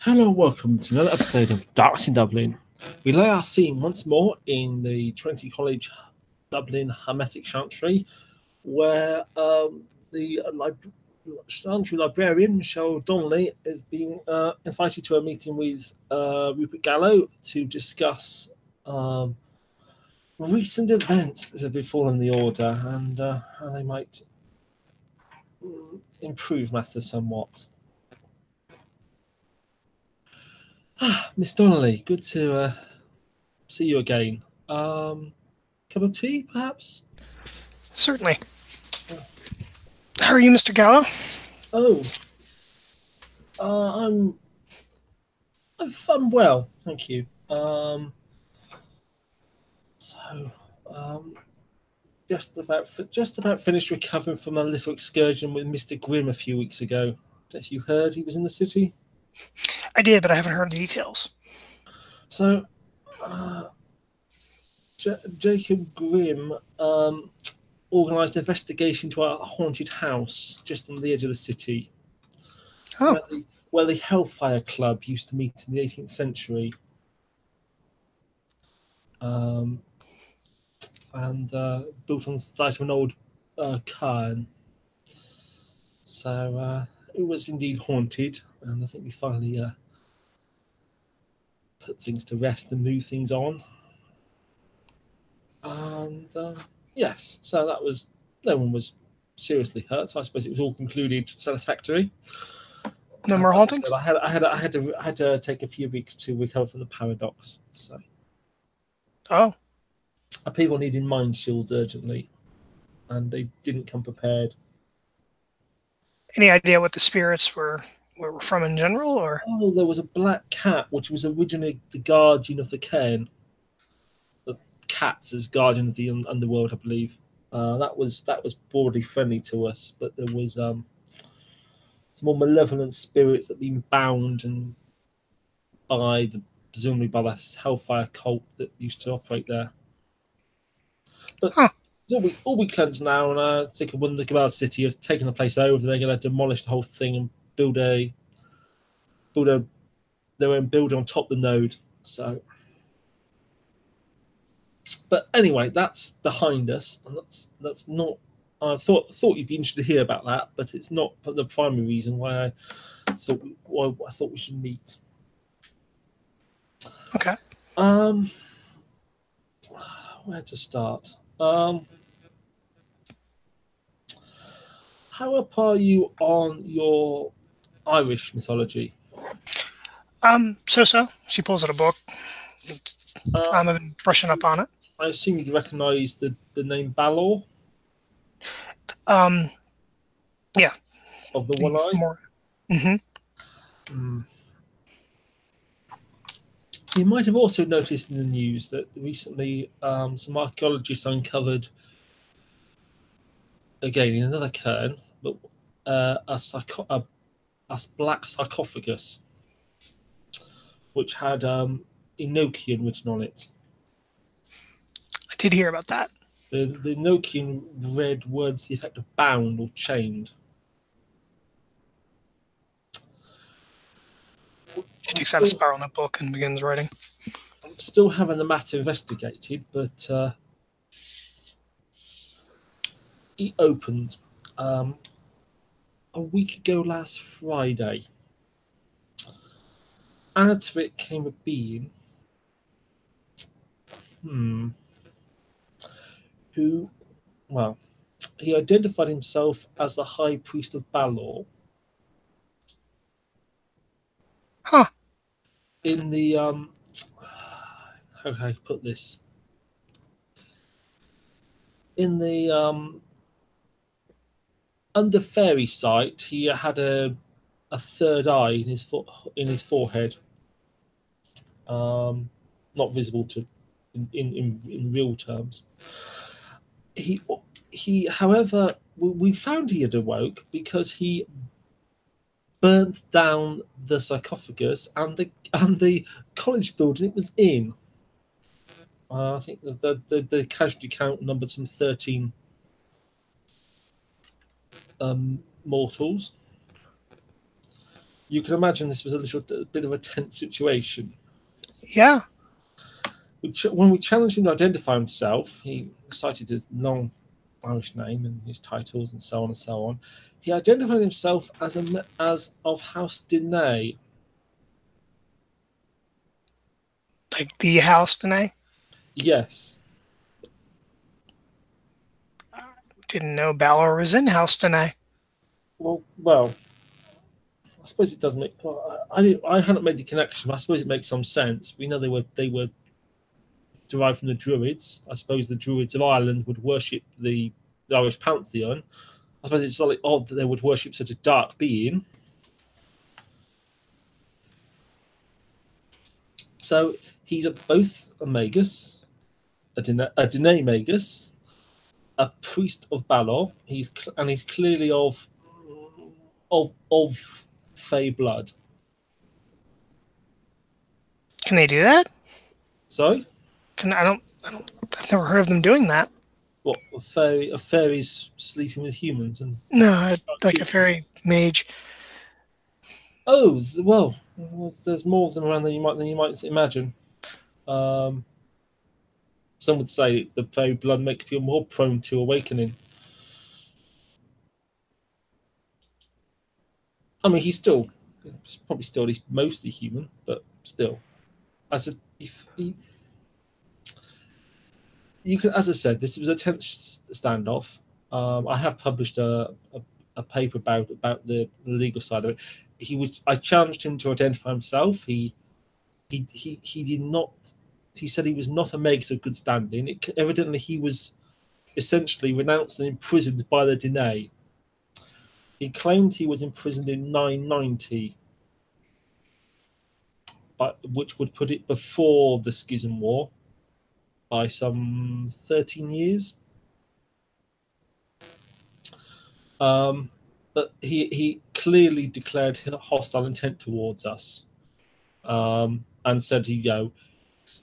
Hello, welcome to another episode of Darts in Dublin. We lay our scene once more in the Trinity College Dublin Hermetic Chantry, where the Chantry librarian, Michelle Donnelly, is being invited to a meeting with Rupert Gallo to discuss recent events that have befallen the Order and how they might improve matters somewhat. Miss Donnelly, good to see you again. Cup of tea, perhaps? Certainly. How are you, Mr. Gallo? Oh, I'm well, thank you. So, just about finished recovering from a little excursion with Mr. Grimm a few weeks ago. As you heard, he was in the city. I did, but I haven't heard the details. So, Jacob Grimm organised an investigation to a haunted house just on the edge of the city, Oh, where the Hellfire Club used to meet in the 18th century. And built on the site of an old cairn. So it was indeed haunted, and I think we finally put things to rest and move things on. And yes, so no one was seriously hurt. So I suppose it was all concluded satisfactory. no more hauntings? I had to take a few weeks to recover from the paradox. So Oh, people needed mind shields urgently, and they didn't come prepared. any idea what the spirits were from in general, or? Oh, there was a black cat, which was originally the guardian of the cairn. The cats as guardian of the underworld, I believe. That was broadly friendly to us, but there was some more malevolent spirits that had been bound and presumably by the Hellfire cult that used to operate there. But Huh. all we cleansed now, and I think when the Cabal City have taken the place over, they're going to demolish the whole thing and build their own building on top of the node. So, but anyway, that's behind us, and that's not. I thought you'd be interested to hear about that, but it's not the primary reason why I thought we should meet. Okay. Where to start? How up are you on your Irish mythology? So. She pulls out a book. I've been brushing up on it. I assume you'd recognise the name Balor Yeah. of the One Eye. Mm-hmm. You might have also noticed in the news that recently some archaeologists uncovered, again in another cairn, but a black sarcophagus, which had Enochian written on it. I did hear about that. The Enochian read words to the effect of bound or chained. She takes out a spiral notebook and begins writing. I'm still having the matter investigated, but it opened a week ago last Friday. Out of it came a being who, well, he identified himself as the High Priest of Balor. Huh. In the how can I put this? In the under fairy sight, he had a third eye in his forehead, not visible to in real terms. He, however, we found he had awoke because he burnt down the sarcophagus and the college building it was in. I think the casualty count numbered some 13 mortals. You can imagine this was a bit of a tense situation. Yeah. When we challenged him to identify himself, he cited his long Irish name and his titles and so on and so on. He identified himself as of House Dinay. Like the house tonight. Yes. Didn't know Balor was in house tonight. Well, I suppose it does make. Well, I hadn't made the connection. But I suppose it makes some sense. We know they were derived from the Druids. I suppose the Druids of Ireland would worship the Irish pantheon. I suppose it's slightly odd that they would worship such a dark being. So he's both a magus, a Dene magus, a priest of Balor. He's clearly of Fey blood. Can they do that? Sorry? I've never heard of them doing that. What, a fairies sleeping with humans and No, like a fairy mage. oh well, there's more of them around than you might imagine. Some would say it's the fairy blood makes people more prone to awakening. I mean, he's mostly human, but still, you can, as I said, this was a tense standoff. I have published a paper about the legal side of it. I challenged him to identify himself. He did not. He said he was not a magus of good standing. Evidently, he was essentially renounced and imprisoned by the Dene. He claimed he was imprisoned in 990, which would put it before the Schism War by some 13 years. But he clearly declared hostile intent towards us, and said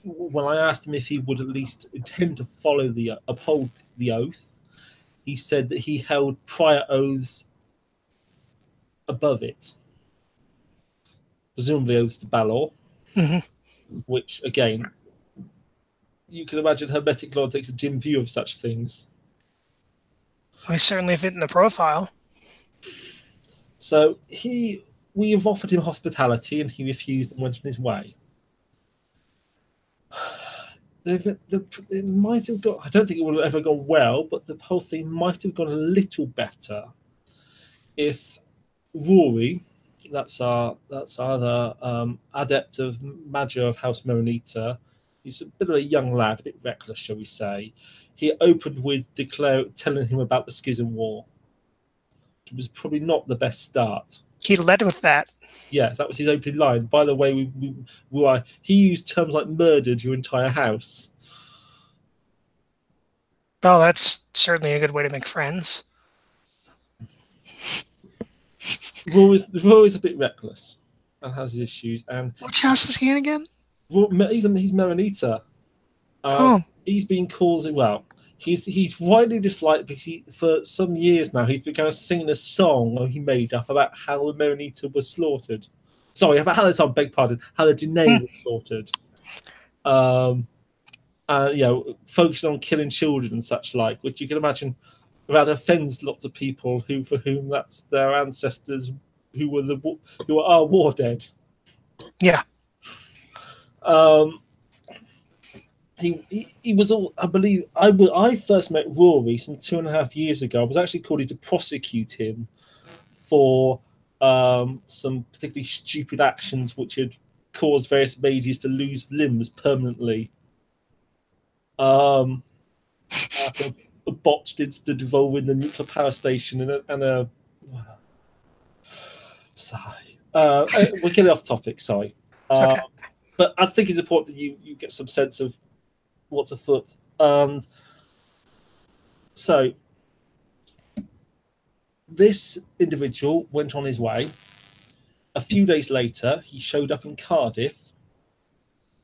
when I asked him if he would at least intend to uphold the oath, he said that he held prior oaths above it, presumably oaths to Balor, which again, you can imagine Hermetic Law takes a dim view of such things. We certainly fit in the profile. So we have offered him hospitality, and he refused and went on his way. It might have got. I don't think it would have ever gone well, but the whole thing might have gone a little better if Rory, that's our adept of Magia of House Meronita. He's a bit of a young lad, a bit reckless, shall we say. He opened with telling him about the Schism War. It was probably not the best start. He led with that. Yeah, that was his opening line. By the way, he used terms like murdered your entire house. Well, that's certainly a good way to make friends. Rory's a bit reckless and has his issues. And which house is he in again? He's Meronita. He's been causing He's widely disliked because for some years now he's been singing a song he made up about how the Meronita was slaughtered. Sorry, about how the Dene was slaughtered. Focusing on killing children and such like, which you can imagine rather offends lots of people for whom that's their ancestors who are our war dead. Yeah. He was all. I believe I first met Rory some 2.5 years ago. I was actually called in to prosecute him for some particularly stupid actions which had caused various mages to lose limbs permanently. After a botched incident involving the nuclear power station and a sorry. We're getting off topic. Sorry. Okay. But I think it's important that you get some sense of what's afoot. And so this individual went on his way. A few days later, he showed up in Cardiff.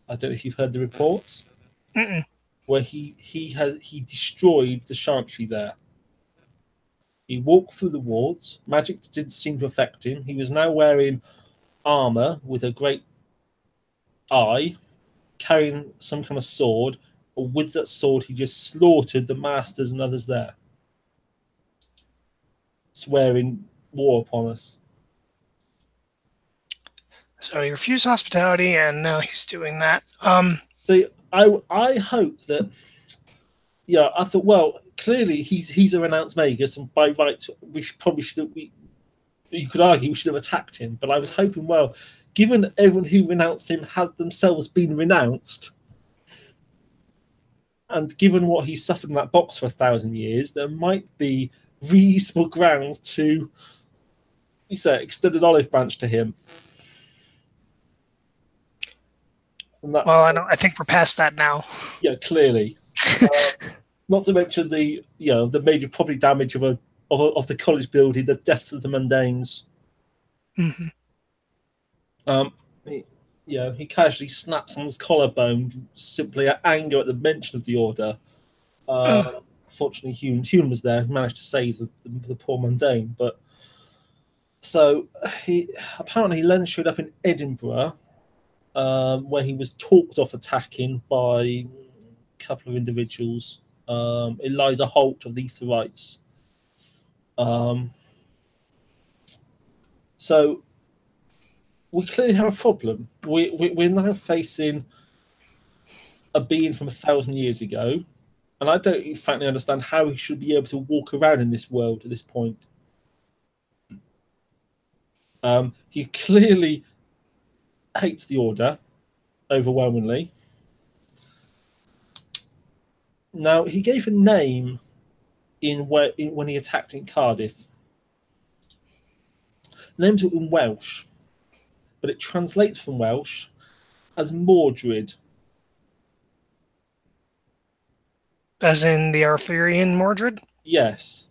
I don't know if you've heard the reports. Where he destroyed the chantry there. He walked through the wards. Magic didn't seem to affect him. He was now wearing armor with a great eye, carrying some kind of sword. Or with that sword, he just slaughtered the masters and others there, swearing war upon us. So he refused hospitality, and now he's doing that. So I hope that, yeah, I thought, well, clearly he's a renounced magus, and by right we probably should, you could argue we should have attacked him. But I was hoping, well, given everyone who renounced him had themselves been renounced, and given what he suffered in that box for 1,000 years, there might be reasonable grounds to, you say, extend an olive branch to him. That, well, I think we're past that now. Yeah, clearly. Not to mention the major property damage of the college building, the deaths of the mundanes. Mm-hmm. He casually snaps on his collarbone, simply at anger at the mention of the order. Fortunately, Hume was there, managed to save the poor mundane. But so he then showed up in Edinburgh, where he was talked off attacking by a couple of individuals. Eliza Holt of the Etherites. So we clearly have a problem. We're now facing a being from 1,000 years ago, and I don't frankly understand how he should be able to walk around in this world at this point. He clearly hates the Order overwhelmingly. Now, he gave a name when he attacked in Cardiff. Named it in Welsh, but it translates from Welsh as Mordred. As in the Arthurian Mordred? Yes.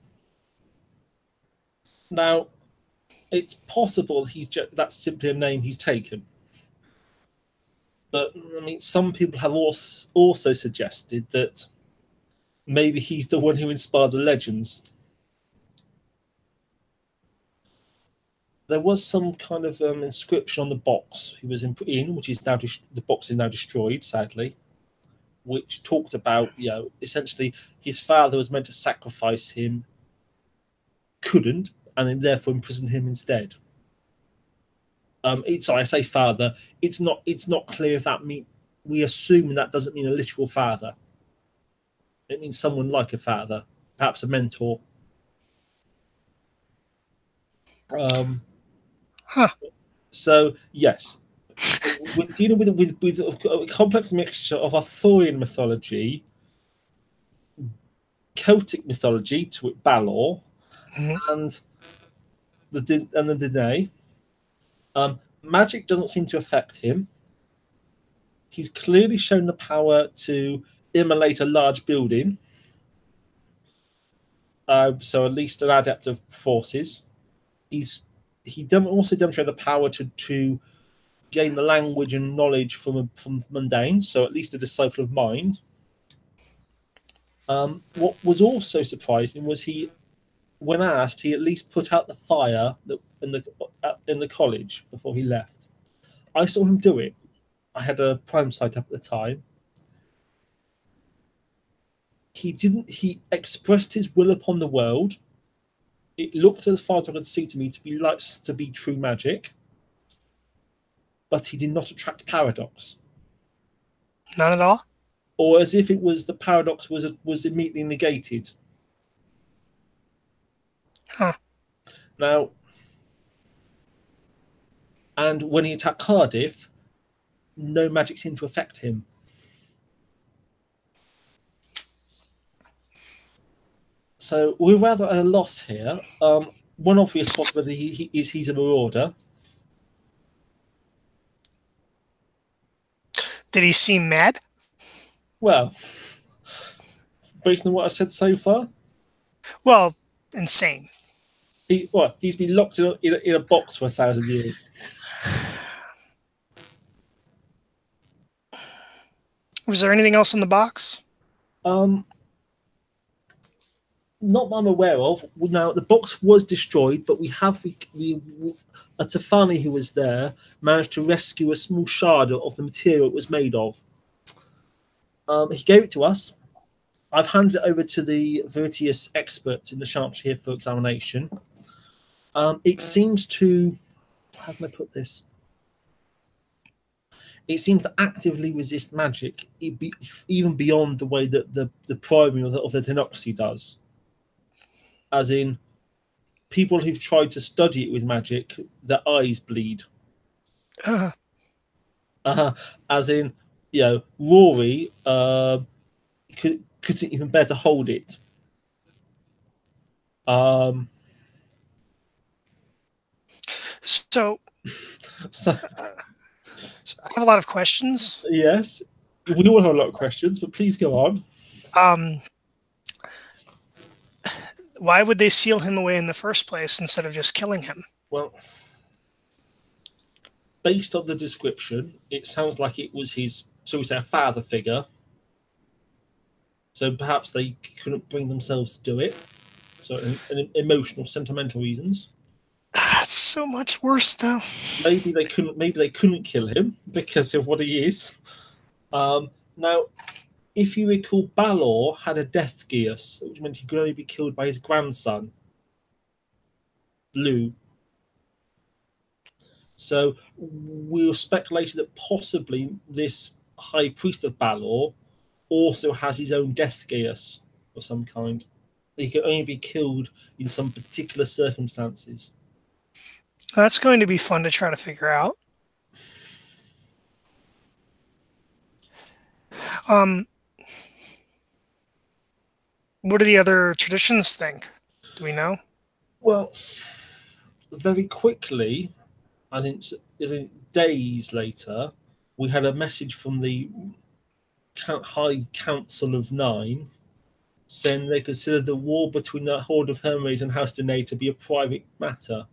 Now, it's possible that's simply a name he's taken. But, I mean, some people have also suggested that maybe he's the one who inspired the legends. There was some kind of inscription on the box he was in, which is now the box is now destroyed, sadly, which talked about, essentially his father was meant to sacrifice him, couldn't, and then therefore imprisoned him instead. I say father. It's not clear if that we assume that doesn't mean a literal father. It means someone like a father, perhaps a mentor. So yes, we're dealing with a complex mixture of Arthurian mythology, Celtic mythology, to it Balor, and the Dene. Magic doesn't seem to affect him. He's clearly shown the power to immolate a large building. So at least an adept of forces. He also demonstrated the power to gain the language and knowledge from mundanes, so at least a disciple of mind. What was also surprising was when asked, he at least put out the fire in the college before he left. I saw him do it. I had a Prime site up at the time. He expressed his will upon the world. It looked, as far as I could see, to me to be true magic, but he did not attract paradox. None at all? Or as if it was the paradox was immediately negated. Huh. Now, and when he attacked Cardiff, no magic seemed to affect him. So we're rather at a loss here. One obvious possibility is he's a marauder. Did he seem mad? Well, based on what I've said so far, well, insane. He's been locked in a box for 1,000 years. Was there anything else in the box? Not that I'm aware of. Now the box was destroyed, but a Tafani who was there managed to rescue a small shard of the material it was made of. He gave it to us. I've handed it over to the Veritius experts in the Chancery here for examination. It seems to, how can I put this? It seems to actively resist magic, even beyond the way that the primary of the Tenoxy does. As in, people who've tried to study it with magic, their eyes bleed. Uh, As in, Rory couldn't even bear to hold it. so, So, I have a lot of questions. yes, we all have a lot of questions, but please go on. Why would they seal him away in the first place instead of just killing him? Well, based on the description, it sounds like it was his, so we say, a father figure. So perhaps they couldn't bring themselves to do it. So, an emotional, sentimental reasons. That's so much worse, though. Maybe they couldn't kill him because of what he is. Now, if you recall, Balor had a death geas, which meant he could only be killed by his grandson, Blue. So we were speculating that possibly this high priest of Balor also has his own death geas of some kind. He can only be killed in some particular circumstances. That's going to be fun to try to figure out. What do the other traditions think? Do we know? Well, very quickly, as in days later, we had a message from the High Council of Nine saying they consider the war between the Horde of Hermes and House Danae to be a private matter.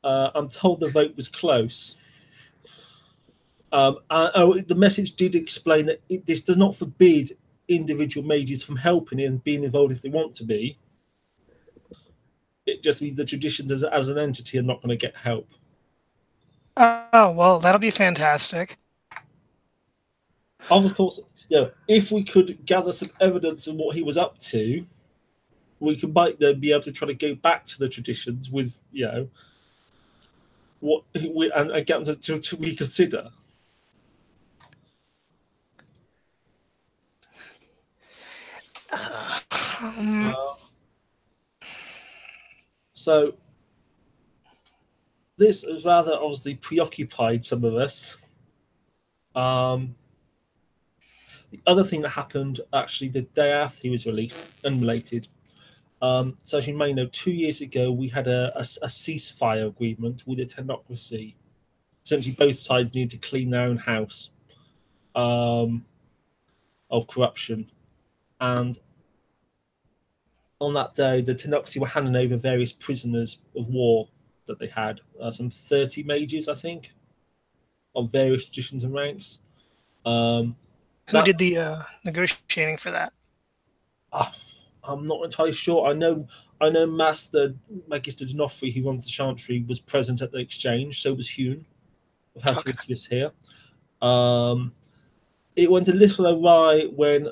I'm told the vote was close. The message did explain that this does not forbid individual mages from helping and being involved if they want to be. It just means the traditions as an entity are not going to get help. Oh, well, that'll be fantastic. Of course, if we could gather some evidence of what he was up to, we might then be able to try to go back to the traditions with, what and get them to reconsider. So this has rather obviously preoccupied some of us. The other thing that happened actually the day after he was released, unrelated. So as you may know, 2 years ago we had a ceasefire agreement with the Technocracy. Essentially, both sides needed to clean their own house of corruption, and on that day, the Technocracy were handing over various prisoners of war that they had, some 30 mages, I think, of various traditions and ranks. Who did the negotiating for that? I'm not entirely sure. I know Master Magister D'Onofri, who runs the Chantry, was present at the exchange. So was Hune of House Vitius here. It went a little awry when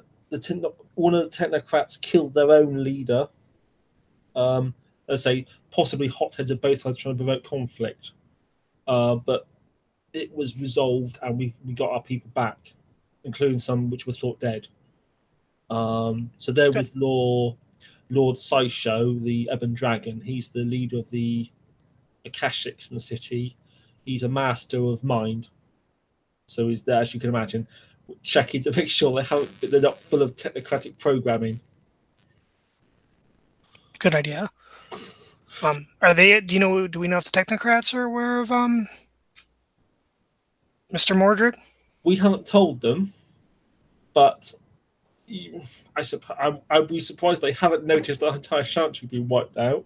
one of the technocrats killed their own leader. Let's say possibly hotheads of both sides trying to provoke conflict. But it was resolved, and we got our people back, including some which were thought dead. So there with Lord Sisho, the Ebon Dragon. He's the leader of the Akashics in the city. He's a master of mind. So he's there, as you can imagine, checking to make sure they're not full of technocratic programming. Good idea. Are they? Do we know if the technocrats are aware of Mr. Mordred? We haven't told them, but I'd be surprised they haven't noticed our entire Chantry being wiped out.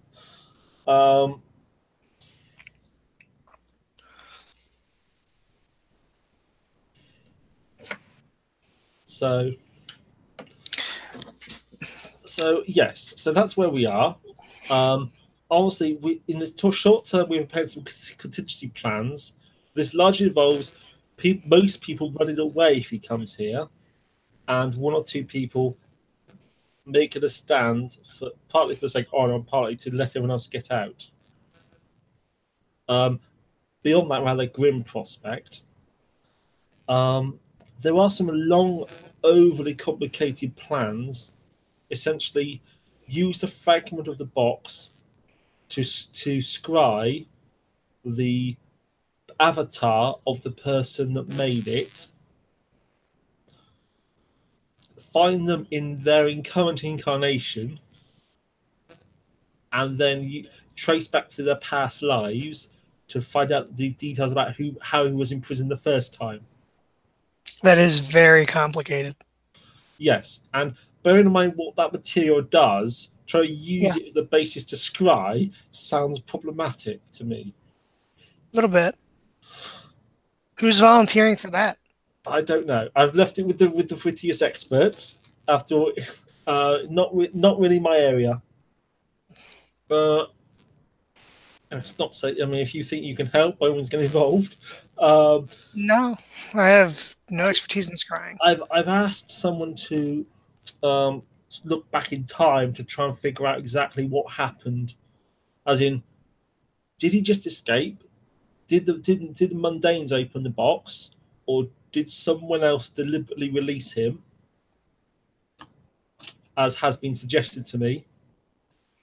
So So yes, so that's where we are. Obviously, we in the short term we've prepared some contingency plans. This largely involves most people running away if he comes here, and one or two people making a stand for partly for the sake of honor and partly to let everyone else get out. Um, Beyond that rather grim prospect, there are some long, overly complicated plans. Essentially, use the fragment of the box to scry the avatar of the person that made it, find them in their current incarnation, and then you trace back through their past lives to find out the details about how he was imprisoned the first time. That is very complicated. Yes, and bearing in mind what that material does, try to use it as the basis to scry sounds problematic to me. A little bit. Who's volunteering for that? I don't know. I've left it with the wittiest experts. After all, not really my area. It's not say. I mean, if you think you can help, by all means, get involved. No, I have no expertise in scrying. I've asked someone to look back in time to try and figure out exactly what happened. As in, did he just escape? Did the mundanes open the box, or did someone else deliberately release him, as has been suggested to me?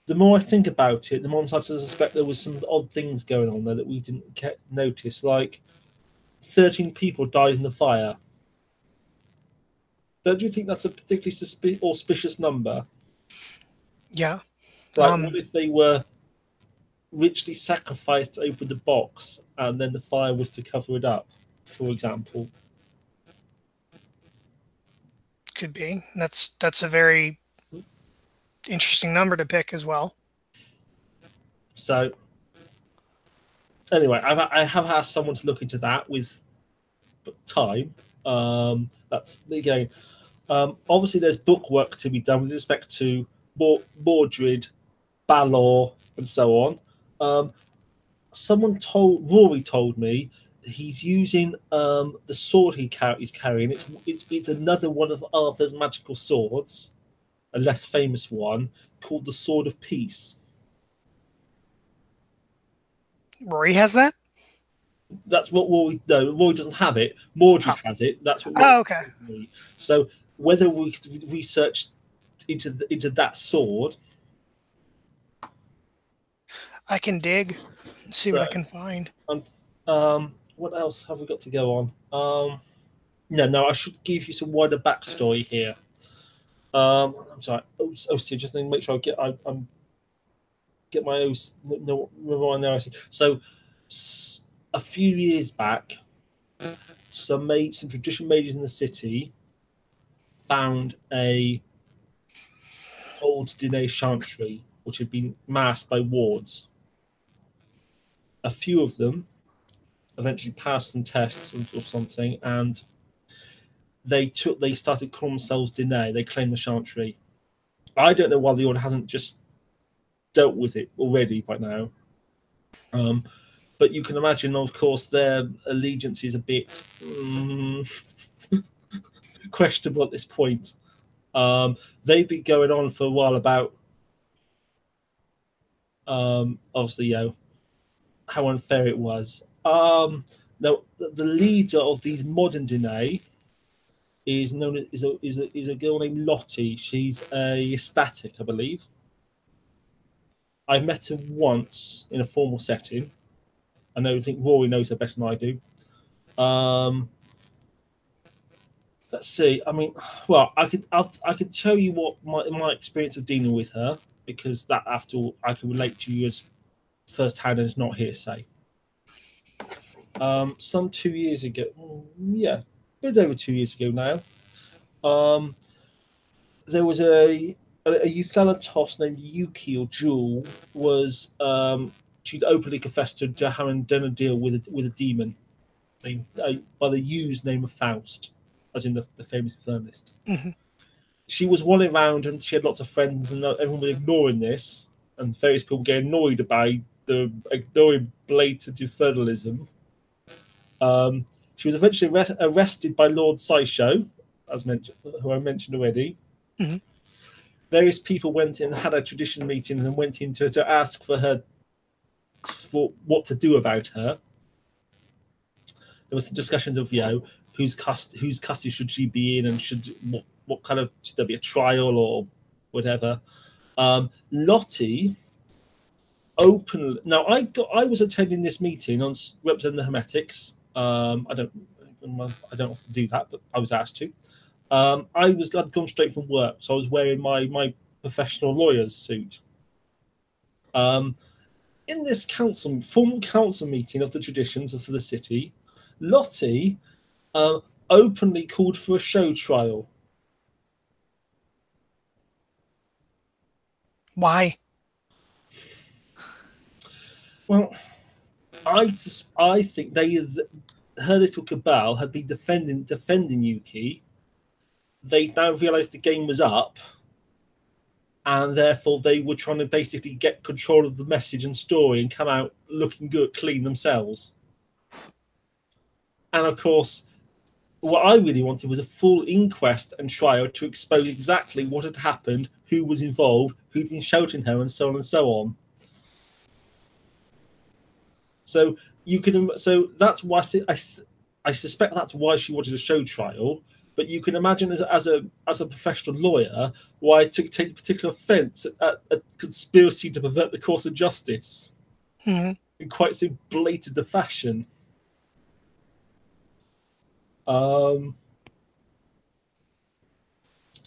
The more I think about it, the more I'm starting to suspect there was some odd things going on there that we didn't notice. Like 13 people died in the fire. Don't you think that's a particularly auspicious number? Yeah. Like, what if they were richly sacrificed to open the box and then the fire was to cover it up, for example? Could be. That's a very interesting number to pick as well. So, anyway, I have asked someone to look into that with time. That's again. Obviously, there's book work to be done with respect to Mordred, Balor, and so on. Rory told me he's using the sword he's carrying. It's another one of Arthur's magical swords, a less famous one called the Sword of Peace. Rory has that? That's what Rory. No, Rory doesn't have it. Mordred has it. That's what. Oh, okay. So whether we research into that sword, I can dig, see what I can find. What else have we got to go on? No, I should give you some wider backstory here. I'm sorry. Just need to make sure I get my OC. So, a few years back, some traditional mages in the city found a old Diné chantry which had been masked by wards. A few of them eventually passed some tests or something, and they started calling themselves Diné. They claimed the chantry. I don't know why the order hasn't just dealt with it already by now. But you can imagine, of course, their allegiance is a bit questionable at this point. They've been going on for a while about, obviously, how unfair it was. Now, the leader of these modern Diné is known is a girl named Lottie. She's a static, I believe. I've met her once in a formal setting. I think Rory knows her better than I do. Let's see. I mean, well, I could tell you what my experience of dealing with her, because that, after all, I can relate to you as first hand and it's not hearsay. Some 2 years ago, a bit over 2 years ago now, there was a Euthanatos named Yuki or Jewel was she'd openly confessed to having done a deal with a demon, by the used name of Faust, as in the famous infernalist. Mm-hmm. she was wandering around and she had lots of friends, and everyone was ignoring this, and various people get annoyed by the ignoring blatant infernalism. She was eventually arrested by Lord Sisho, as mentioned, who I mentioned already. Mm-hmm. Various people went in, had a tradition meeting, and went into her to ask for what to do about her. There was some discussions of, whose custody should she be in, and what kind of, should there be a trial or whatever. Lottie now I was attending this meeting on representing the Hermetics. I don't often do that, but I was asked to. I'd gone straight from work, so I was wearing my professional lawyer's suit. In this formal council meeting of the traditions of the city, Lottie openly called for a show trial. Why? Well, I think her little cabal had been defending Yuki. They now realised the game was up, and therefore they were trying to basically get control of the message and story and come out looking good, clean themselves. And of course, what I really wanted was a full inquest and trial to expose exactly what had happened, who was involved, who'd been shouting her, and so on and so on. So that's why I suspect that's why she wanted a show trial. But you can imagine as a professional lawyer why I take particular offence at a conspiracy to pervert the course of justice in quite so blatant a fashion.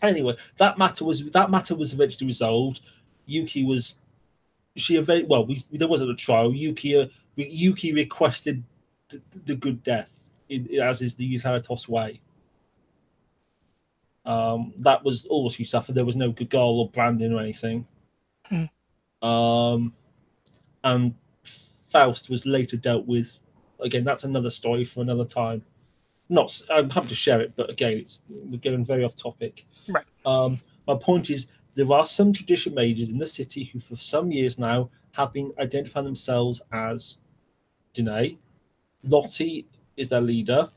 Anyway, that matter was eventually resolved. Yuki was there wasn't a trial. Yuki requested the good death, as is the Euthanatos way. That was all she suffered. There was no gaggle or branding or anything. And Faust was later dealt with. Again, that's another story for another time. I'm happy to share it, but again, we're getting very off topic. Right. My point is, there are some tradition mages in the city who, for some years now, have been identifying themselves as Danae. Lottie is their leader,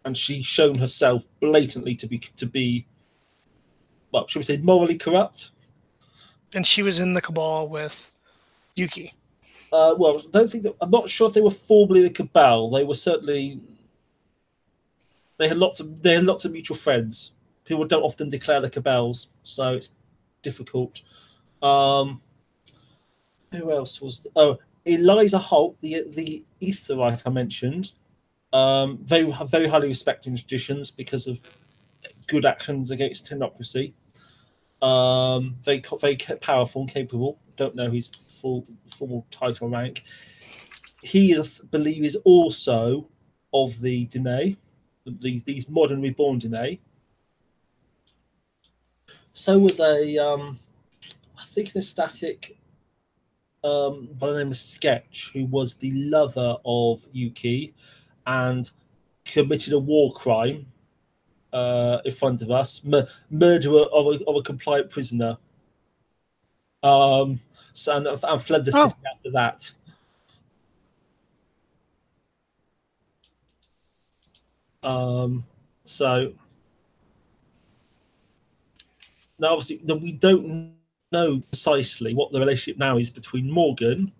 and she's shown herself blatantly to be, well, should we say, morally corrupt? And she was in the cabal with Yuki. Well, I'm not sure if they were formally the cabal. They were certainly. They had lots of mutual friends. People don't often declare the cabals, so it's difficult. Who else was? Eliza Holt, the Etherite I mentioned. Very highly respected in traditions because of good actions against technocracy. Very powerful and capable. Don't know his full title rank. He is, I believe, is also of the Danae, these modern reborn Danae. So was I think an ecstatic by the name of Sketch, who was the lover of Yuki and committed a war crime in front of us, murderer of a compliant prisoner, and fled the city after that. So now, obviously, we don't know precisely what the relationship now is between Morgan,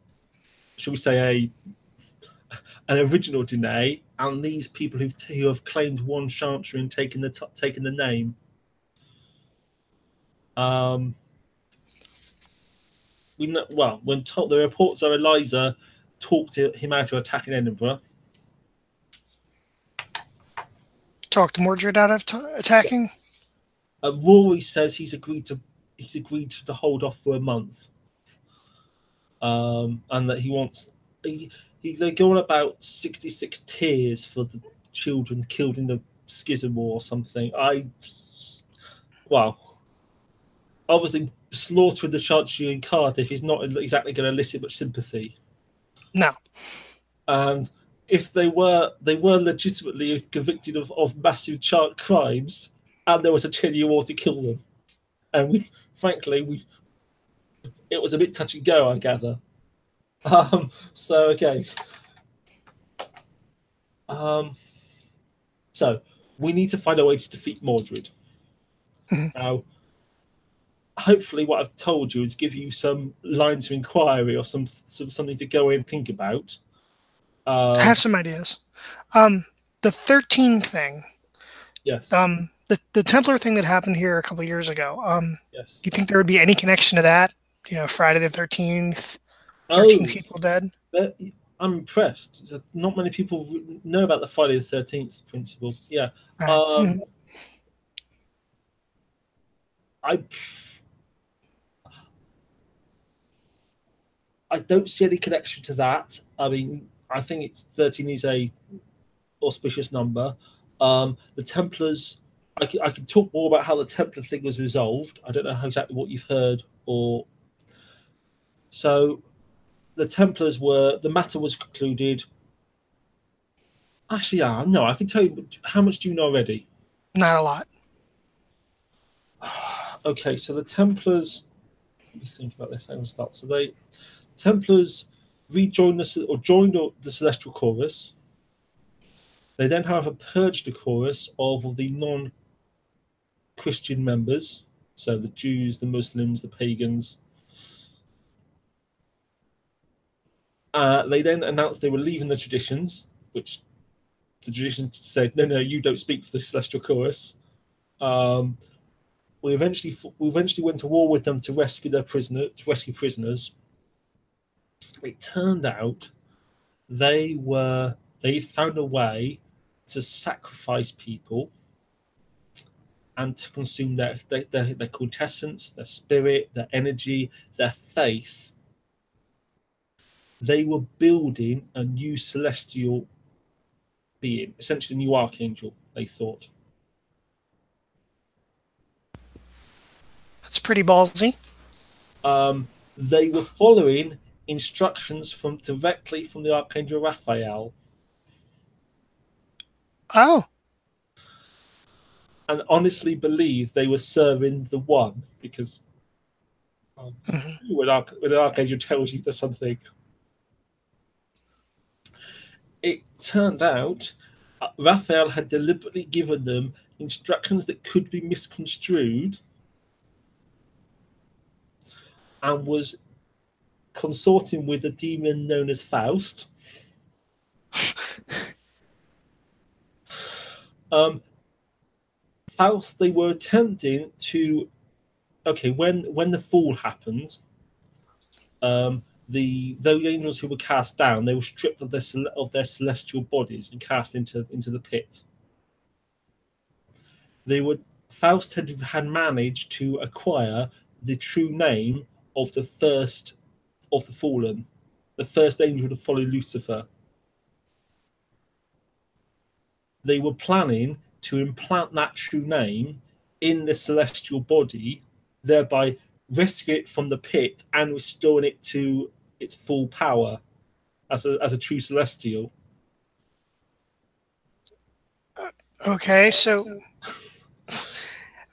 shall we say, an original Danae, and these people who have claimed one Chantry and taken the name. We know, well, when the reports are Eliza talked him out of attacking Edinburgh. Talked Mordred out of attacking. Rory says he's agreed to hold off for a month, and that he wants. They go on about 66 tears for the children killed in the Schism War or something. Obviously, slaughtering the Chantry in Cardiff is not exactly going to elicit much sympathy. No. And if they were legitimately convicted of massive crimes, and there was a 10-year war to kill them. and frankly, it was a bit touch and go, I gather. So okay. Um, so we need to find a way to defeat Mordred. Mhm. Now, hopefully, what I've told you is give you some lines of inquiry or something to go and think about. I have some ideas. The 13 thing, Yes, the Templar thing that happened here a couple years ago. yes. Do you think there would be any connection to that? Friday the 13th, 13 Oh, people dead. I'm impressed. Not many people know about the Friday the 13th principle. Yeah. Right. Um, I I don't see any connection to that. I mean, I think 13 is a auspicious number. The Templars, I can talk more about how the Templar thing was resolved. I don't know exactly what you've heard or so. The Templars the matter was concluded. Actually, yeah, no, I can tell you how much do you know already. Not a lot. Okay, so the Templars. Let me think about this. How we start. So they Templars rejoined joined the Celestial Chorus. They then, however, purged the chorus of the non-Christian members, so the Jews, the Muslims, the pagans. They then announced they were leaving the traditions, which the traditions said, "No, no, you don't speak for the Celestial Chorus." Um, we eventually went to war with them to rescue prisoners. It turned out they'd found a way to sacrifice people and to consume their quintessence, their spirit, their energy, their faith. They were building a new celestial being, essentially a new archangel, they thought. That's pretty ballsy. They were following instructions directly from the archangel Raphael, Oh. and honestly believed they were serving the one because Mhm. when an archangel tells you there's something, it turned out Raphael had deliberately given them instructions that could be misconstrued and was consorting with a demon known as Faust. Faust, they were attempting to. Okay, when the fall happened, those angels who were cast down, they were stripped of their celestial bodies and cast into the pit. They were Faust had managed to acquire the true name of the first of the fallen, the first angel to follow Lucifer. They were planning to implant that true name in the celestial body, thereby rescuing it from the pit and restoring it to its full power as a true celestial. Okay, so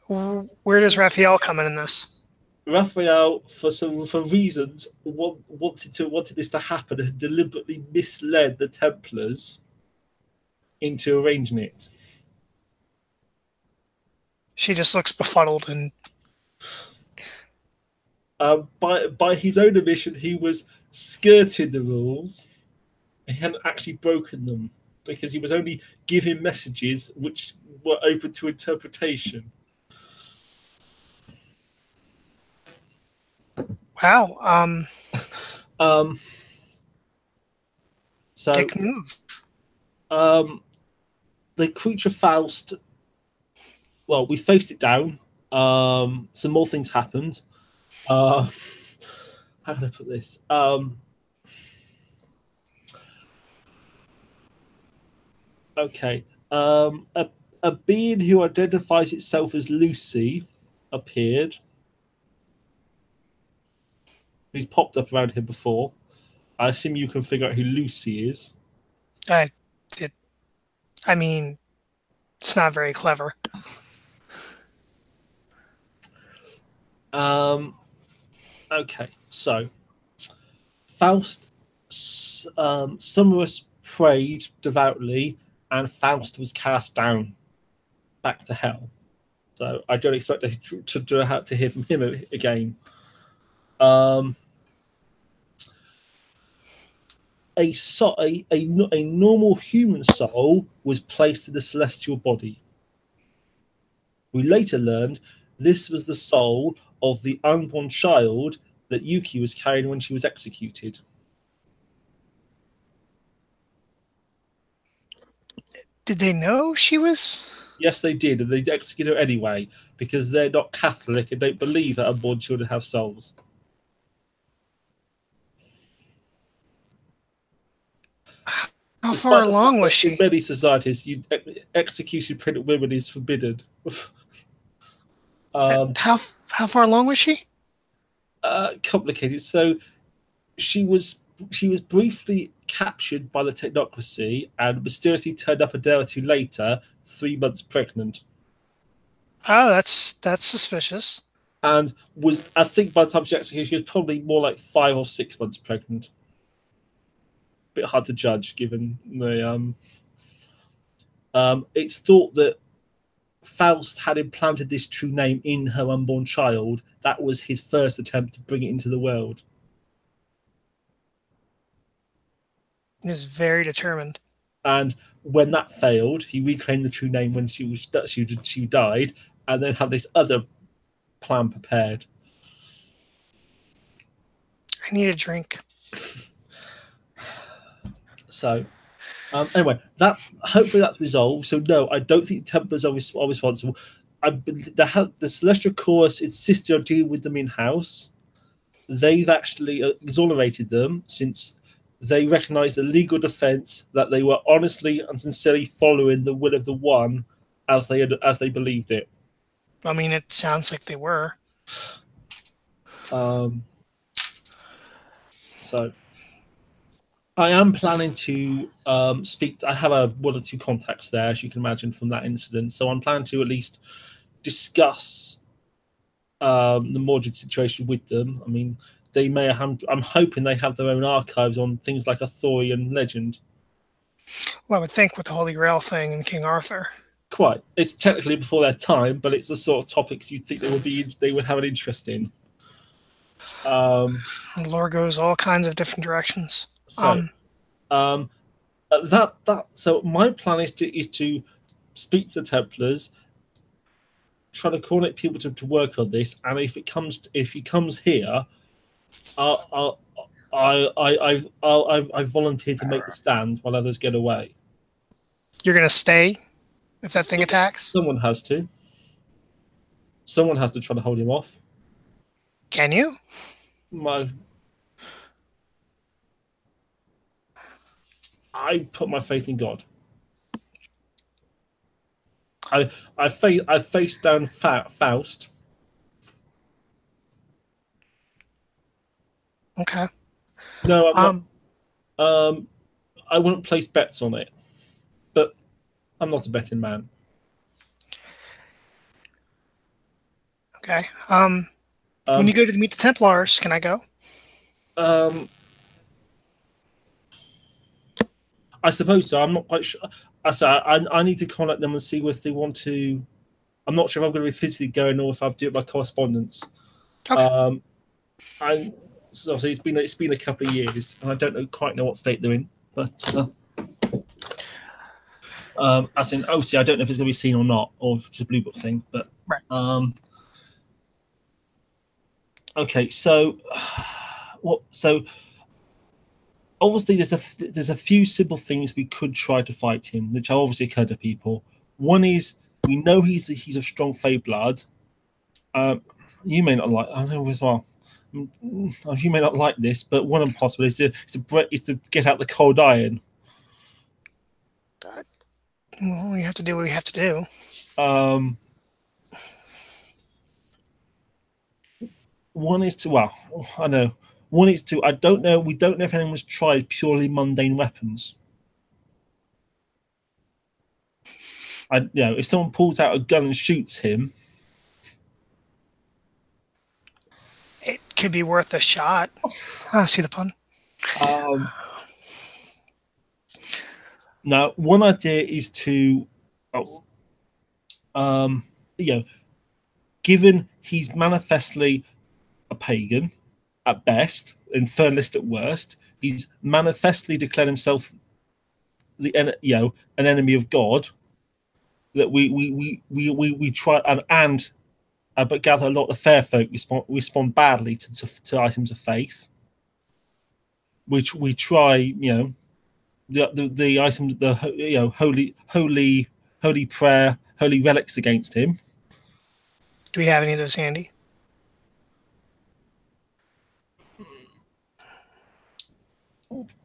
where does Raphael come in this? Raphael, for reasons, wanted this to happen and deliberately misled the Templars into arranging it. She just looks befuddled and By his own admission, he was skirting the rules. He hadn't actually broken them because he was only giving messages which were open to interpretation. wow. Um, so Dick move. um, the creature Faust. Well, we faced it down. Some more things happened. How can I put this? Okay. A being who identifies itself as Lucy appeared. Who's popped up around here before. I assume you can figure out who Lucy is. I, it, I mean, it's not very clever. Okay, so Faust, Summerus prayed devoutly, and Faust was cast down back to hell. So I don't expect to hear from him again. Um, a normal human soul was placed in the celestial body. We later learned this was the soul of the unborn child that Yuki was carrying when she was executed. Did they know she was? Yes, they did, and they executed her anyway because they're not Catholic and don't believe that unborn children have souls. How far Despite the fact along was that in she? many societies, execution pregnant women is forbidden. um, How far along was she? Complicated. So she was briefly captured by the technocracy and mysteriously turned up a day or two later, 3 months pregnant. Oh, that's suspicious. And was, I think, by the time she executed, she was probably more like 5 or 6 months pregnant. Bit hard to judge given the. It's thought that Faust had implanted this true name in her unborn child. That was his first attempt to bring it into the world. He was very determined. And when that failed, he reclaimed the true name when she died, and then had this other plan prepared. I need a drink. So, anyway, hopefully that's resolved. So no, I don't think the Templars are responsible. The Celestial Chorus insisted on dealing with them in house. They've actually exonerated them since they recognised the legal defence that they were honestly and sincerely following the will of the One as they believed it. I mean, it sounds like they were. So I am planning to speak. I have one or two contacts there, as you can imagine from that incident. So I'm planning to at least discuss the Mordred situation with them. I mean, they may have. I'm hoping they have their own archives on things like Arthurian legend. Well, I would think with the Holy Grail thing and King Arthur. Quite. It's technically before their time, but it's the sort of topics you'd think they would have an interest in. Lore goes all kinds of different directions. So, so my plan is to speak to the Templars, try to coordinate people to work on this, and if he comes here, I volunteer to make the stand while others get away. You're gonna stay if that thing attacks? Someone has to. Someone has to try to hold him off. Can you? I put my faith in God. I faced down Faust. Okay. No, I'm not. I wouldn't place bets on it, but I'm not a betting man. Okay. When you go to meet the Templars, can I go? I suppose so. I'm not quite sure. I need to contact them and see if they want to. I'm not sure if I'm going to be physically going or if I'll do it by correspondence. Okay. So obviously it's been a couple of years, and I don't quite know what state they're in. But as in OC, I don't know if it's going to be seen or not, or if it's a blue book thing. But right. Okay, so what? So obviously, there's a few simple things we could try to fight him, which have obviously occurred to people. One is we know he's a strong Fey blood. You may not like. I know as well. You may not like this, but one impossible is to get out the cold iron. Well, we have to do what we have to do. One is to I know. One is to I don't know. We don't know if anyone's tried purely mundane weapons. If someone pulls out a gun and shoots him, could be worth a shot. I see the pun. Now, one idea is to, given he's manifestly a pagan at best, infernalist at worst, he's manifestly declared himself an enemy of God. That we try but gather a lot of fair folk respond badly to items of faith, which we try, the items, holy prayer, holy relics against him. Do we have any of those handy?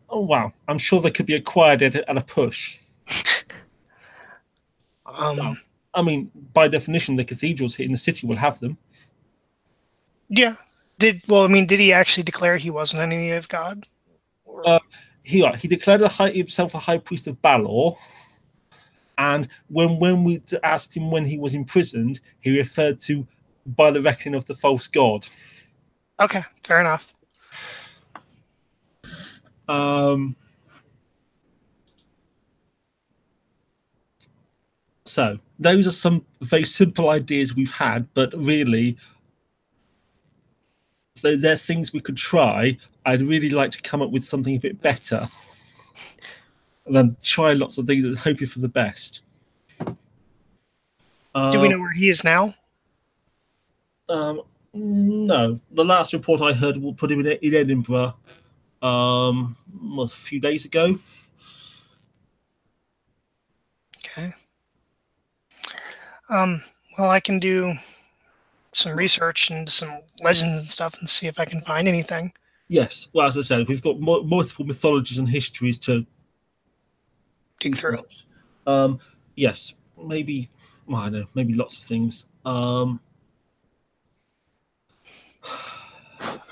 Oh wow! I'm sure they could be acquired at a push. I mean, by definition, the cathedrals here in the city will have them. Yeah. Did he actually declare he wasn't an enemy of God? He declared himself a high priest of Balor, and when we asked him when he was imprisoned, he referred to by the reckoning of the false god. Okay, fair enough. So those are some very simple ideas we've had, but really, though they're things we could try, I'd really like to come up with something a bit better than try lots of things and hoping for the best. Do we know where he is now? No. The last report I heard will put him in Edinburgh was a few days ago. Okay. Well, I can do some research into some legends and stuff and see if I can find anything. Yes. Well, as I said, we've got multiple mythologies and histories to dig through. Yes. Maybe, well, I don't know, maybe lots of things. Are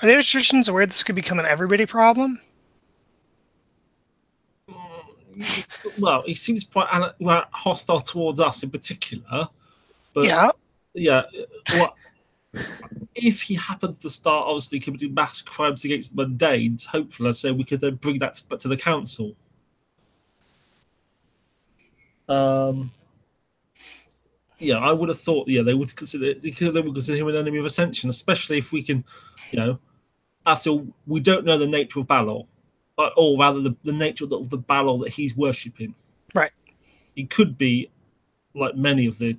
the restrictions aware this could become an everybody problem? Well, he seems quite hostile towards us in particular. But yeah. Well, if he happens to start obviously committing mass crimes against the mundanes, hopefully, so we could then bring that to the council. Yeah, I would have thought. Yeah, they would consider him an enemy of Ascension, especially if we can, after all, we don't know the nature of Balor, or rather the nature of the Balor that he's worshipping. Right. He could be, like many of the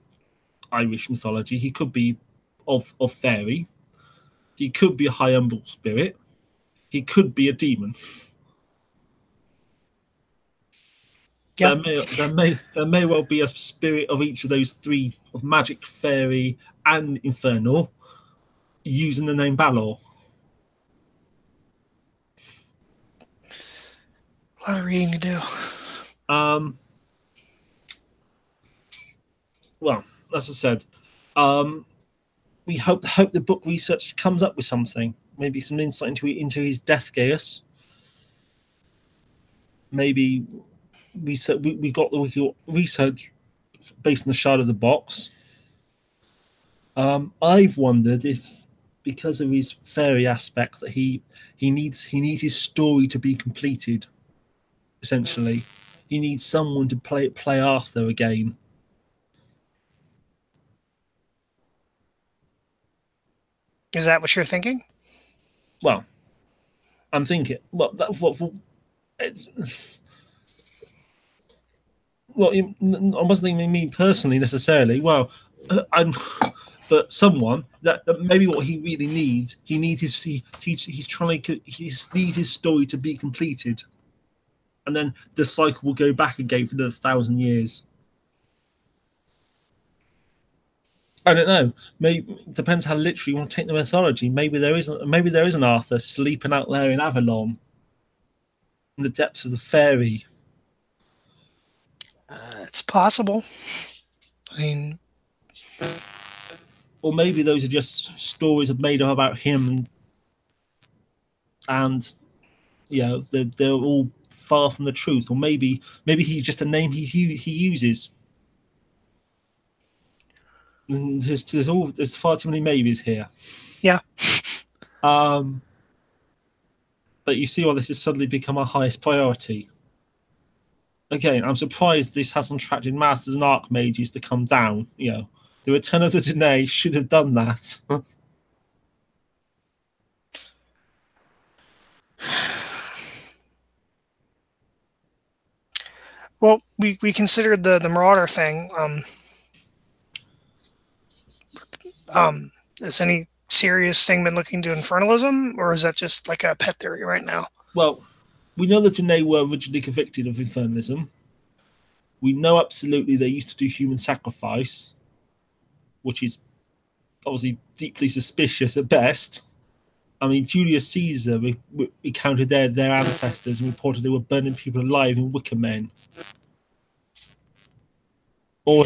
Irish mythology, he could be of fairy. He could be a high umbral spirit. He could be a demon. Yep. There may well be a spirit of each of those three, of magic, fairy, and infernal, using the name Balor. A lot of reading to do. Well, as I said, we hope the book research comes up with something, maybe some insight into his death chaos. Maybe we got research based on the Shard of the Box. I've wondered if, because of his fairy aspect, that he needs his story to be completed. Essentially, he needs someone to play Arthur again. Is that what you're thinking? Well, I'm thinking. Well, that's what it's. Well, I wasn't thinking me personally necessarily. Well, but someone that maybe what he really needs. He needs he needs his story to be completed, and then the cycle will go back again for another 1,000 years. I don't know. Maybe it depends how literally you want to take the mythology. Maybe there is an Arthur sleeping out there in Avalon, in the depths of the fairy. It's possible. I mean, or maybe those are just stories made up about him, and they're all far from the truth. Or maybe he's just a name he uses. There's far too many maybes here. Yeah. Um, but you see why this has suddenly become our highest priority. Again, I'm surprised this hasn't attracted Masters and Archmages to come down. The Return of the Danae should have done that. Well, we considered the Marauder thing. Has any serious thing been looking to infernalism, or is that just like a pet theory right now? Well, we know that Danae were originally convicted of infernalism. We know absolutely they used to do human sacrifice, which is obviously deeply suspicious at best. I mean, Julius Caesar recounted their ancestors and reported they were burning people alive in wicker men. Or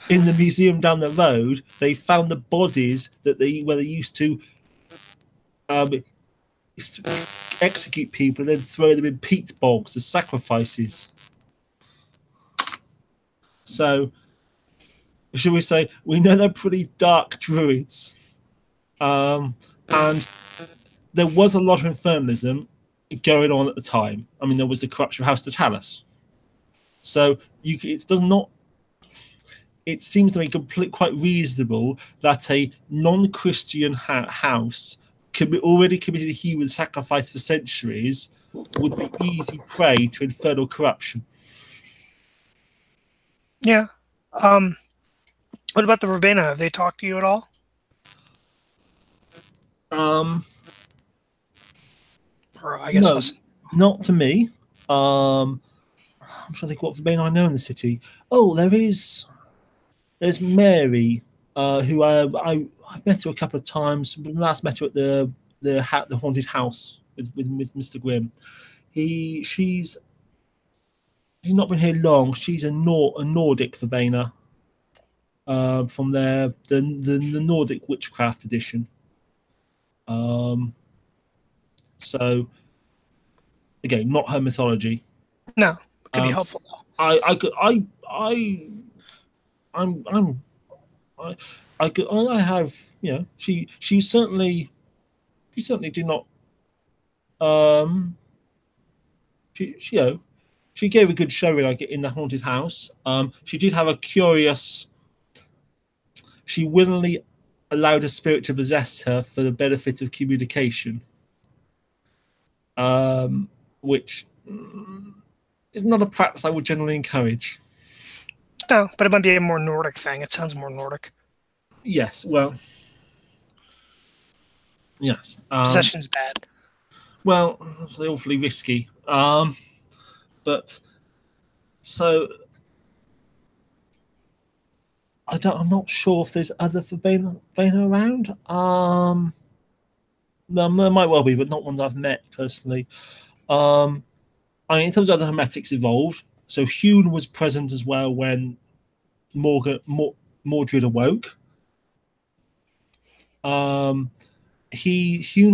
in the museum down the road, they found the bodies where they used to execute people and then throw them in peat bogs as sacrifices. So, should we say, we know they're pretty dark druids. And there was a lot of infernalism going on at the time. I mean, there was the corruption of House Totalis. So it seems to me quite reasonable that a non-Christian house already committed a human sacrifice for centuries would be easy prey to infernal corruption. Yeah. What about the Verbena? Have they talked to you at all? Or I guess No, not to me. I'm trying to think what Verbena I know in the city. Oh, there's Mary, who I've met her a couple of times. Last met her at the haunted house with Mr. Grimm. She's not been here long. She's a Nordic Verbena, from the Nordic Witchcraft edition. So again, not her mythology. No, it could be helpful. I have, she certainly did not, she gave a good showing like in the haunted house. She did have a curious, she willingly allowed a spirit to possess her for the benefit of communication, which is not a practice I would generally encourage. No, but it might be a more Nordic thing. It sounds more Nordic. Yes, well, yes. Possession's bad. Well, they're awfully risky. But so I'm not sure if there's other Verbena around. There might well be, but not ones I've met personally. I mean, in terms of other hermetics involved, so Hune was present as well when Mordred awoke. Hune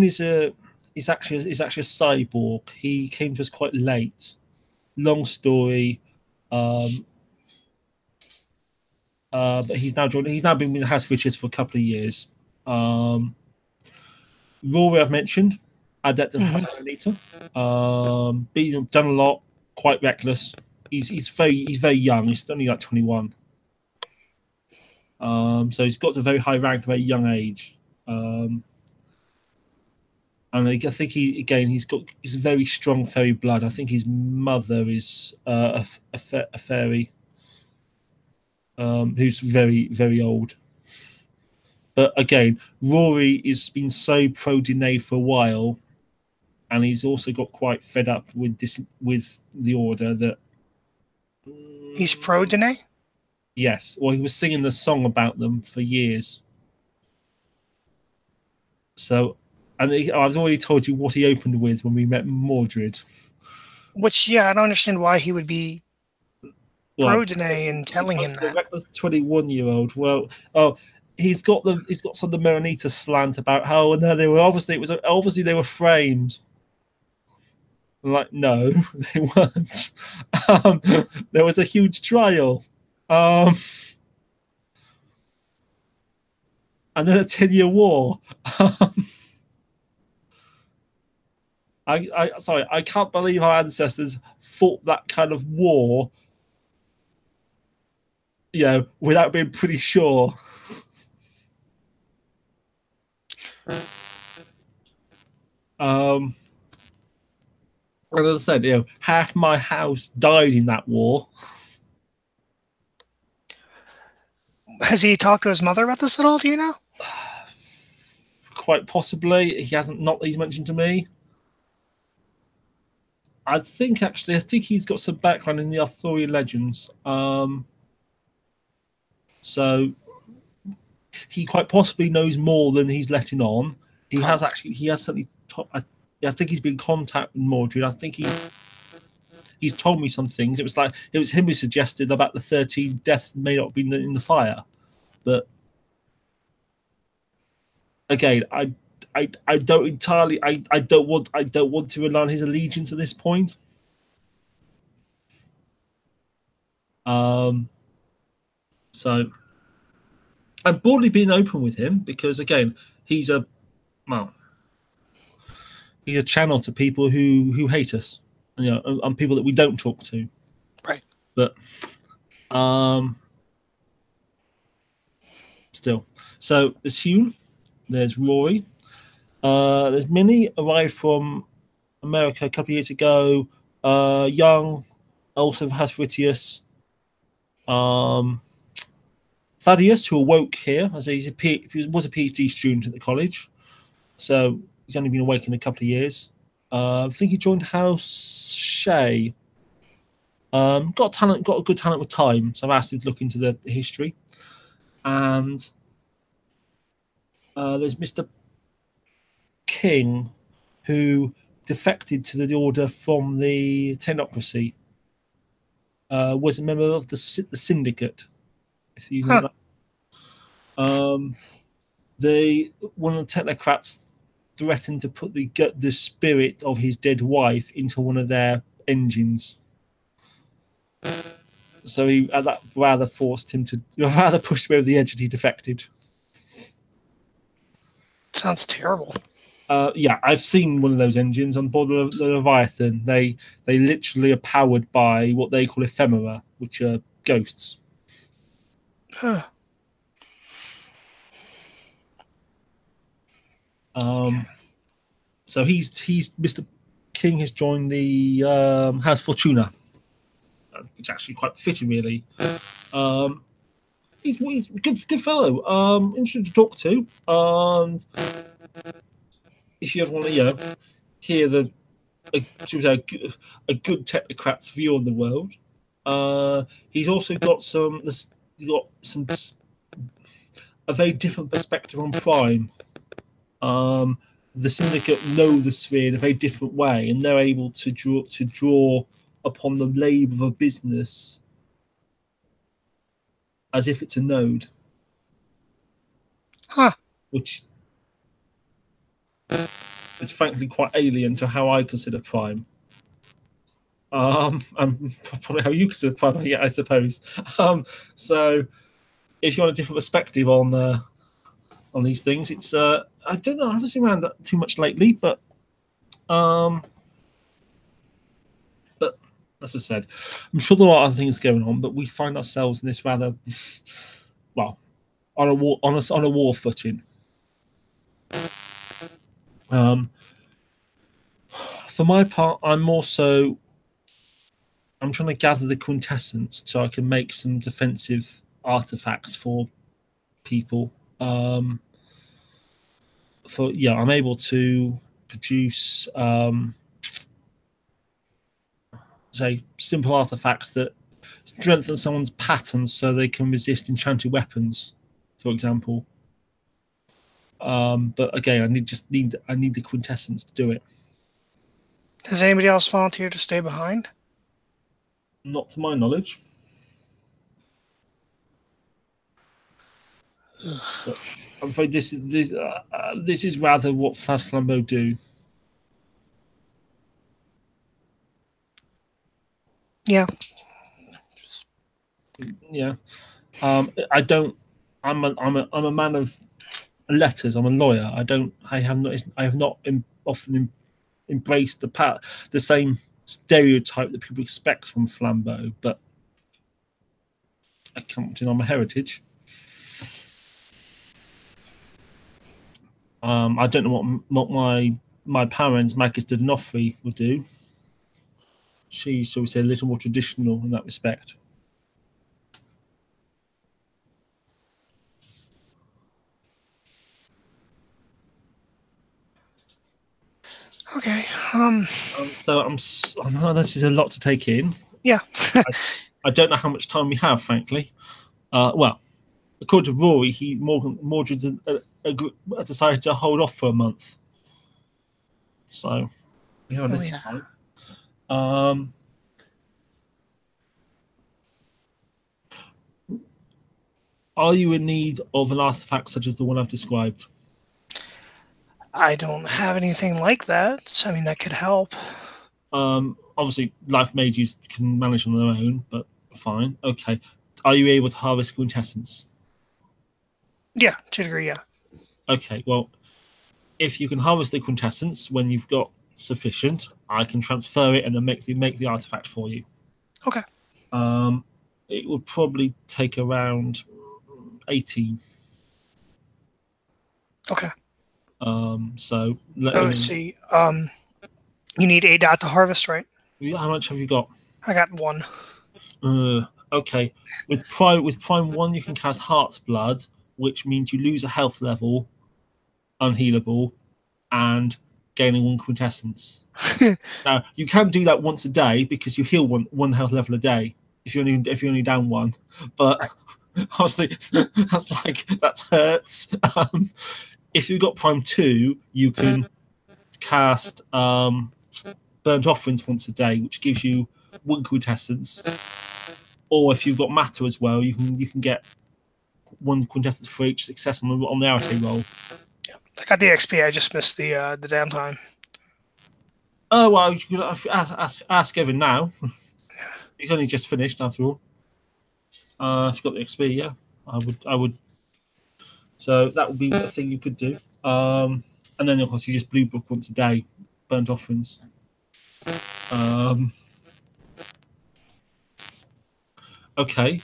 is actually a cyborg. He came to us quite late. Long story. But he's now joined. He's now been with the House of Riches for a couple of years. Rory, I've mentioned, adept of Anita. Done a lot. Quite reckless. He's very young. He's only like 21. So he's got to a very high rank, very young age. And I think he's got very strong fairy blood. I think his mother is a fairy, who's very, very old. But again, Rory has been so pro Danae for a while, and he's also got quite fed up with the order that he's pro Danae. Yes, well, he was singing the song about them for years. So, and I've already told you what he opened with when we met Mordred. Which, yeah, I don't understand why he would be pro Danae and telling him that. Reckless 21-year-old. Well, he's got some of the Maronita slant about how no, they were obviously they were framed. I'm like, no, they weren't. There was a huge trial. And then a 10-year war. Sorry, I can't believe our ancestors fought that kind of war, without being pretty sure. And as I said, half my house died in that war. Has he talked to his mother about this at all? Do you know? Quite possibly. He hasn't, not that he's mentioned to me. I think he's got some background in the Arthurian legends. So he quite possibly knows more than he's letting on. He has certainly. I think he's been in contact with Mordred. I think he's told me some things. It was him who suggested about the 13 deaths may not have been in the fire, but again, I don't entirely. I don't want to rely on his allegiance at this point. So I'm broadly being open with him because again, he's a channel to people who hate us, and people that we don't talk to. Right. But still. So there's Hugh, there's Rory, there's Minnie, arrived from America a couple of years ago. Young, also has Vitius. Thaddeus, who awoke here, as he was a PhD student at the college, so he's only been awakened a couple of years. I think he joined House Shay. Got a good talent with time, so I've asked him to look into the history. And there's Mr. King, who defected to the order from the Technocracy. Was a member of the syndicate, if you know that. One of the technocrats threatened to put the spirit of his dead wife into one of their engines. So that rather pushed him over the edge, and he defected. Sounds terrible. Yeah, I've seen one of those engines on board the Leviathan. They literally are powered by what they call ephemera, which are ghosts. Huh. So he's Mr. King has joined the House Fortuna, which is actually quite fitting, really. He's a good fellow. Interesting to talk to. And if you ever want to, hear a good technocrat's view on the world, he's also got a very different perspective on Prime. The syndicate know the sphere in a very different way, and they're able to draw upon the labour of a business as if it's a node. Huh. Which is frankly quite alien to how I consider Prime. And probably how you consider Prime, yeah, I suppose. So if you want a different perspective on these things, it's I don't know, I haven't seen around that too much lately, but as I said, I'm sure there are other things going on, but we find ourselves in this rather on a war footing. For my part, I'm trying to gather the quintessence so I can make some defensive artifacts for people. I'm able to produce say simple artifacts that strengthen someone's patterns so they can resist enchanted weapons, for example. But again, I need the quintessence to do it. Has anybody else volunteered to stay behind? Not to my knowledge. I'm afraid this is rather what Flas Flambeau do. Yeah. Yeah. I don't. I'm a man of letters. I'm a lawyer. I have not often embrace the same stereotype that people expect from Flambeau, but I can't deny my heritage. I don't know what my parents, Magis de D'Onofri, would do. She's, shall we say, a little more traditional in that respect. Okay. So I know this is a lot to take in. Yeah. I don't know how much time we have, frankly. Well, according to Rory, Mordred's decided to hold off for a month. So we have a little time. Are you in need of an artifact such as the one I've described? I don't have anything like that. So, I mean, that could help. Obviously, life mages can manage on their own, but fine. Okay. Are you able to harvest quintessence? Yeah, to a degree, yeah. Okay, well, if you can harvest the quintessence when you've got sufficient, I can transfer it and then make the artifact for you. Okay. It would probably take around 18. Okay. So let's see. You need a dot to harvest, right? How much have you got? I got 1. Okay. With prime 1, you can cast Heart's Blood, which means you lose a health level, unhealable, and gaining 1 quintessence. Now you can do that once a day because you heal one health level a day if you're only down 1. But honestly, that hurts. If you've got prime 2, you can cast Burnt Offerings once a day, which gives you 1 quintessence. Or if you've got Matter as well, you can get 1 quintessence for each success on the arrow roll. I got the XP. I just missed the downtime. Oh well, you could ask Evan now. He's only just finished after all. If you've got the XP, yeah, I would. So that would be a thing you could do. And then of course you just blue book once a day, Burnt Offerings. Okay.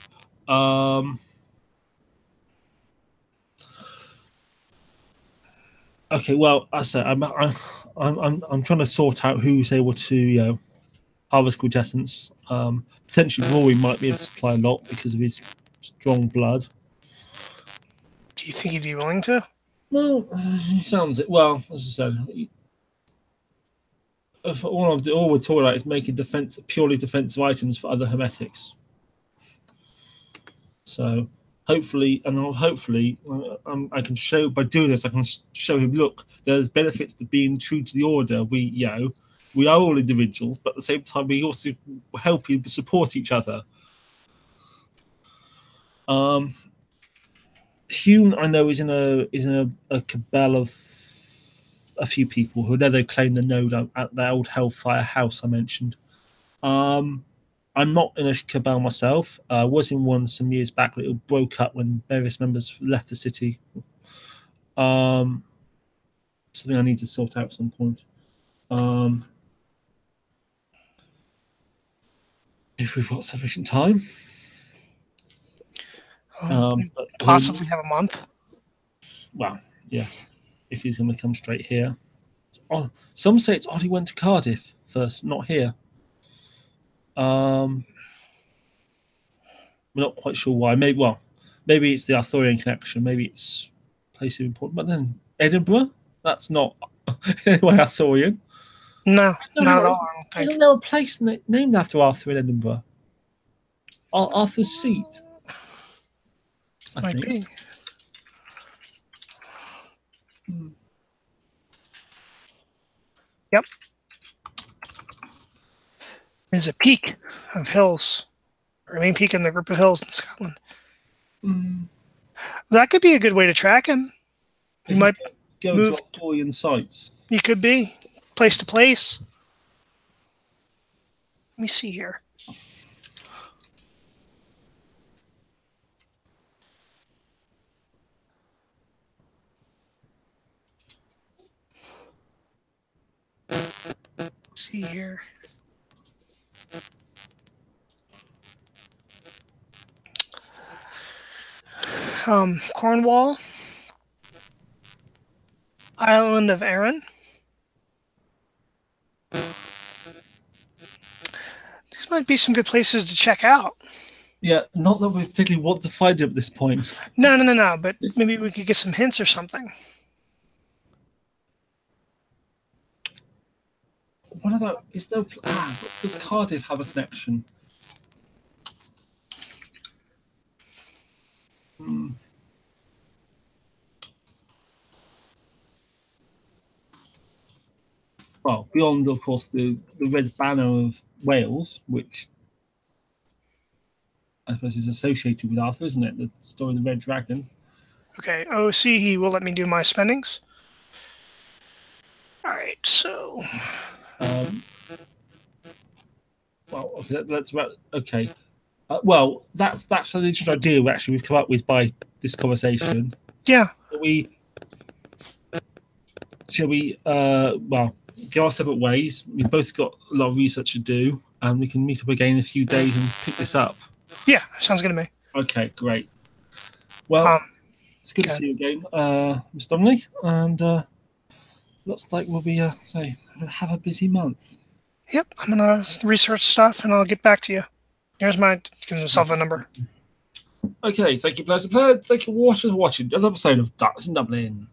Okay. Well, I said I'm trying to sort out who's able to harvest quintessence. Potentially Rory might be able to supply a lot because of his strong blood. Do you think he'd be willing to? Well, he sounds it. Well, as I said, all we're talking about is making purely defensive items for other hermetics. So hopefully, I can show by doing this. I can show him. Look, there's benefits to being true to the order. We are all individuals, but at the same time, we also help and support each other. Hume, I know, is in a cabal of a few people who never claim the node at the old Hellfire house I mentioned. I'm not in a cabal myself. I was in one some years back, but it broke up when various members left the city. Something I need to sort out at some point. If we've got sufficient time. Possibly have a month. Well, yes, if he's going to come straight here. Oh, some say it's odd he went to Cardiff first, not here. We're not quite sure why. Maybe it's the Arthurian connection. Maybe it's place of importance. But then Edinburgh, that's not in any way Arthurian. No, not at all. Isn't there a place named after Arthur in Edinburgh? Arthur's seat. Might be. Yep. There's a peak of hills, or main peak in the group of hills in Scotland. That could be a good way to track him. You might go to Arthurian sites. You could be place to place. Let me see here. see here. Cornwall, Island of Arran. These might be some good places to check out. Yeah, not that we particularly want to find it at this point. No, but maybe we could get some hints or something. What about, does Cardiff have a connection? Well, beyond, of course, the red banner of Wales, which I suppose is associated with Arthur, isn't it? The story of the Red Dragon. Okay, OC, he will let me do my spendings. All right, so... Well, okay, that's about okay. Well, that's an interesting idea. Actually, we've come up with by this conversation. Yeah. Shall we? Well, go our separate ways. We've both got a lot of research to do, and we can meet up again in a few days and pick this up. Yeah, sounds good to me. Okay, great. Well, it's good to see you again, Mr. Donnelly, and looks like we'll be have a busy month. Yep, I'm gonna research stuff and I'll get back to you. Here's my cell phone number. Okay, thank you, Pleasant Player. Thank you for watching another episode of Darkness in Dublin.